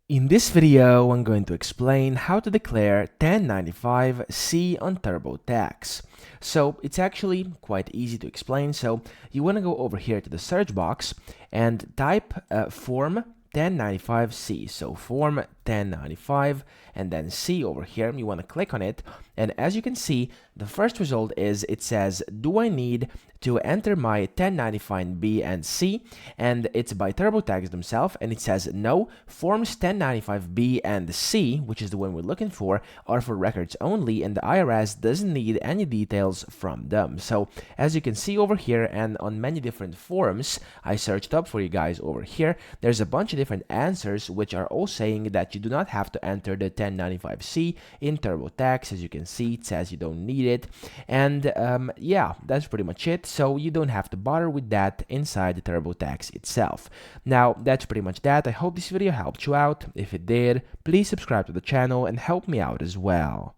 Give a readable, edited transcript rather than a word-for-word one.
In this video, I'm going to explain how to declare 1095-C on TurboTax. So it's actually quite easy to explain. So you want to go over here to the search box and type form 1095-C. So form 1095 and then C over here. You want to click on it. And as you can see, the first result is it says, do I need to enter my 1095B and C? And it's by TurboTax themselves. And it says, no, forms 1095B and C, which is the one we're looking for, are for records only. And the IRS doesn't need any details from them. So as you can see over here and on many different forums, I searched up for you guys over here, there's a bunch of different answers which are all saying that you do not have to enter the 1095C in TurboTax. As you can see, it says you don't need it. And yeah, that's pretty much it. So you don't have to bother with that inside the TurboTax itself. Now, that's pretty much that. I hope this video helped you out. If it did, please subscribe to the channel and help me out as well.